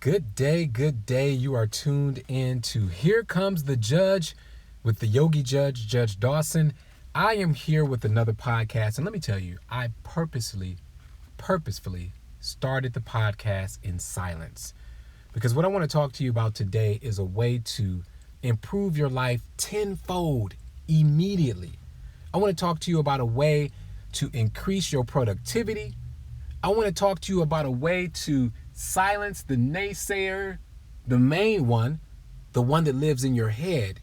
Good day, good day. You are tuned in to Here Comes the Judge with the Yogi Judge, Judge Dawson. I am here with another podcast, and let me tell you, I purposefully started the podcast in silence because what I want to talk to you about today is a way to improve your life tenfold immediately. I want to talk to you about a way to increase your productivity. I want to talk to you about a way to silence the naysayer, the main one, the one that lives in your head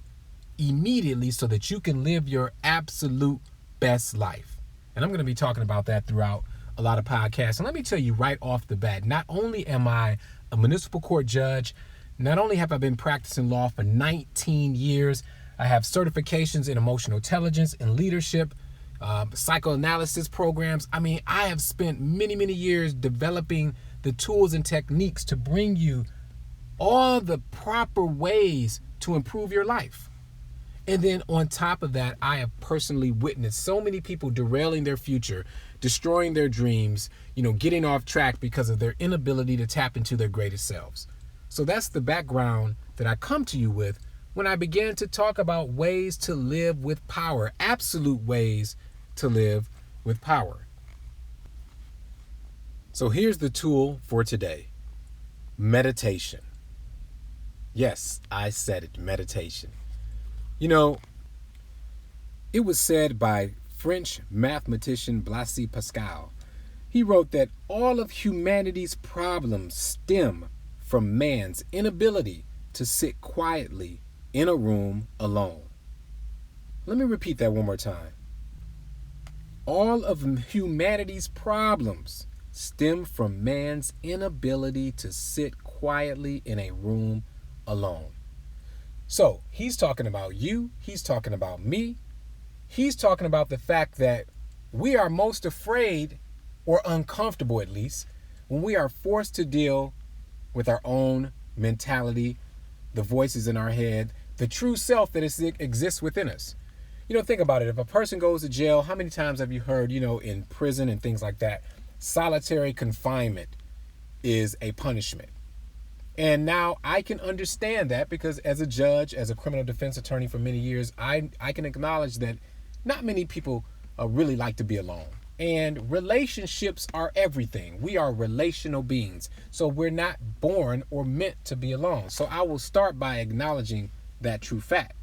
immediately so that you can live your absolute best life. And I'm going to be talking about that throughout a lot of podcasts. And let me tell you right off the bat, not only am I a municipal court judge, not only have I been practicing law for 19 years, I have certifications in emotional intelligence and leadership, psychoanalysis programs. I mean, I have spent many years developing the tools and techniques to bring you all the proper ways to improve your life. And then on top of that, I have personally witnessed so many people derailing their future, destroying their dreams, getting off track because of their inability to tap into their greatest selves. So that's the background that I come to you with when I began to talk about ways to live with power, absolute ways to live with power. So here's the tool for today. Meditation. Yes, I said it, meditation. It was said by French mathematician Blaise Pascal. He wrote that all of humanity's problems stem from man's inability to sit quietly in a room alone. Let me repeat that one more time. All of humanity's problems stem from man's inability to sit quietly in a room alone. So he's talking about you. He's talking about me. He's talking about the fact that we are most afraid, or uncomfortable at least, when we are forced to deal with our own mentality, the voices in our head, the true self that exists within us. Think about it. If a person goes to jail, how many times have you heard, in prison and things like that, solitary confinement is a punishment? And now I can understand that because as a judge, as a criminal defense attorney for many years, I can acknowledge that not many people really like to be alone. And relationships are everything. We are relational beings. So we're not born or meant to be alone. So I will start by acknowledging that true fact.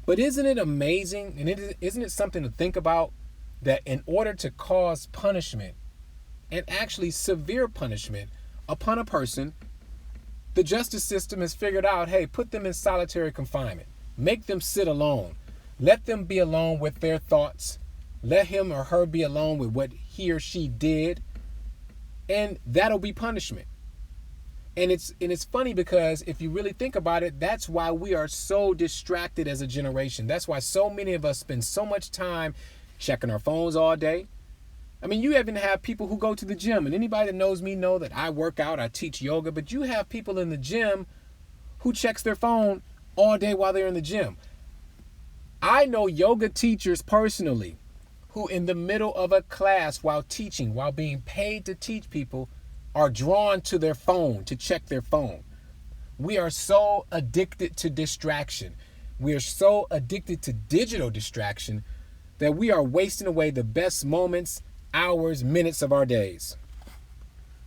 But isn't it amazing, and isn't it something to think about, that in order to cause punishment, and actually severe punishment upon a person, the justice system has figured out, hey, put them in solitary confinement. Make them sit alone. Let them be alone with their thoughts. Let him or her be alone with what he or she did. And that'll be punishment. And it's funny because if you really think about it, that's why we are so distracted as a generation. That's why so many of us spend so much time checking our phones all day. I mean, you even have people who go to the gym, and anybody that knows me know that I work out, I teach yoga, but you have people in the gym who checks their phone all day while they're in the gym. I know yoga teachers personally who in the middle of a class while teaching, while being paid to teach people, are drawn to their phone to check their phone. We are so addicted to distraction. We are so addicted to digital distraction that we are wasting away the best moments, hours, minutes of our days.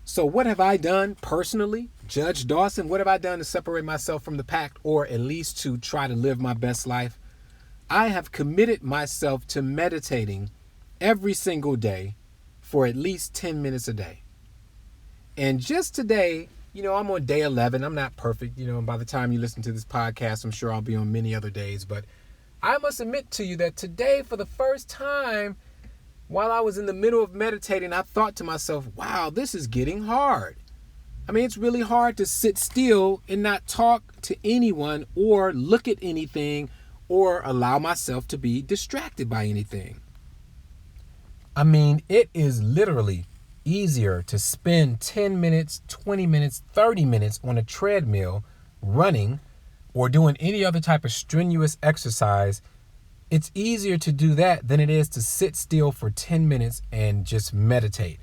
So what have I done personally, Judge Dawson? What have I done to separate myself from the pack, or at least to try to live my best life? I have committed myself to meditating every single day for at least 10 minutes a day. And just today, I'm on day 11. I'm not perfect. And by the time you listen to this podcast, I'm sure I'll be on many other days. But I must admit to you that today, for the first time, while I was in the middle of meditating, I thought to myself, wow, this is getting hard. I mean, it's really hard to sit still and not talk to anyone or look at anything or allow myself to be distracted by anything. I mean, it is literally easier to spend 10 minutes, 20 minutes, 30 minutes on a treadmill running or doing any other type of strenuous exercise. It's easier to do that than it is to sit still for 10 minutes and just meditate.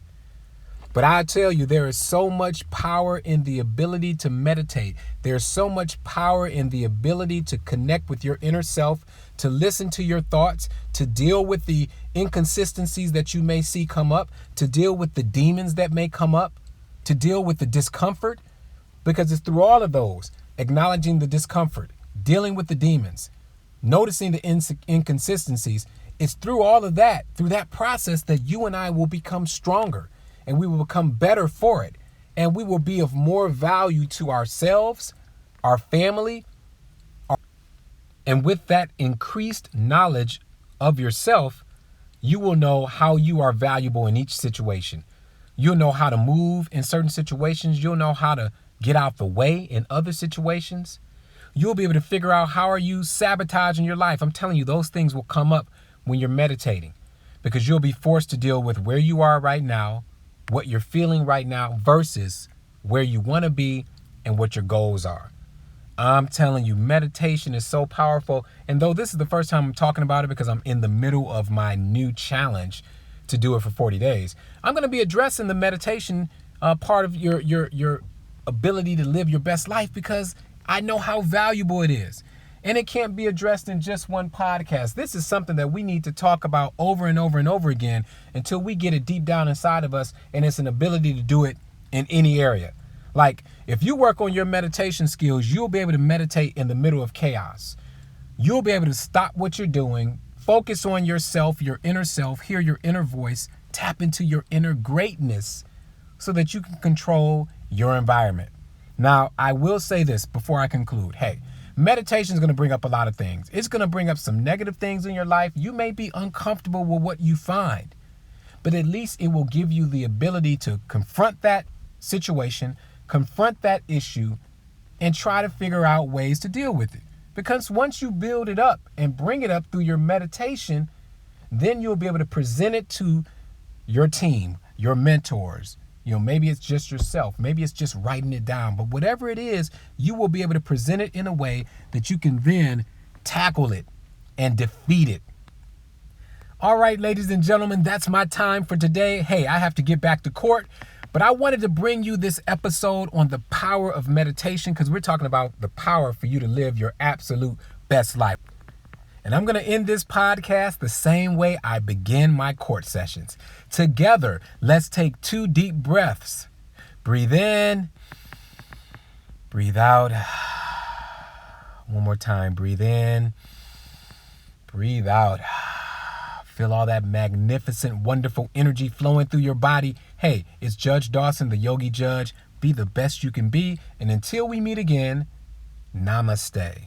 But I tell you, there is so much power in the ability to meditate. There's so much power in the ability to connect with your inner self, to listen to your thoughts, to deal with the inconsistencies that you may see come up, to deal with the demons that may come up, to deal with the discomfort, because it's through all of those, acknowledging the discomfort, dealing with the demons, noticing the inconsistencies. It's through all of that, through that process, that you and I will become stronger. And we will become better for it. And we will be of more value to ourselves, our family. And with that increased knowledge of yourself, you will know how you are valuable in each situation. You'll know how to move in certain situations. You'll know how to get out the way in other situations. You'll be able to figure out how are you sabotaging your life. I'm telling you, those things will come up when you're meditating, because you'll be forced to deal with where you are right now, what you're feeling right now versus where you want to be and what your goals are. I'm telling you, meditation is so powerful. And though this is the first time I'm talking about it because I'm in the middle of my new challenge to do it for 40 days, I'm going to be addressing the meditation part of your ability to live your best life, because I know how valuable it is. And it can't be addressed in just one podcast. This is something that we need to talk about over and over and over again until we get it deep down inside of us, and it's an ability to do it in any area. Like, if you work on your meditation skills, you'll be able to meditate in the middle of chaos. You'll be able to stop what you're doing, focus on yourself, your inner self, hear your inner voice, tap into your inner greatness so that you can control your environment. Now, I will say this before I conclude. Hey, meditation is going to bring up a lot of things. It's going to bring up some negative things in your life. You may be uncomfortable with what you find, but at least it will give you the ability to confront that situation, confront that issue, and try to figure out ways to deal with it. Because once you build it up and bring it up through your meditation, then you'll be able to present it to your team, your mentors. Maybe it's just yourself. Maybe it's just writing it down. But whatever it is, you will be able to present it in a way that you can then tackle it and defeat it. All right, ladies and gentlemen, that's my time for today. Hey, I have to get back to court, but I wanted to bring you this episode on the power of meditation, because we're talking about the power for you to live your absolute best life. And I'm going to end this podcast the same way I begin my court sessions. Together, let's take 2 deep breaths. Breathe in, breathe out. One more time, breathe in, breathe out. Feel all that magnificent, wonderful energy flowing through your body. Hey, it's Judge Dawson, the Yogi Judge. Be the best you can be. And until we meet again, namaste.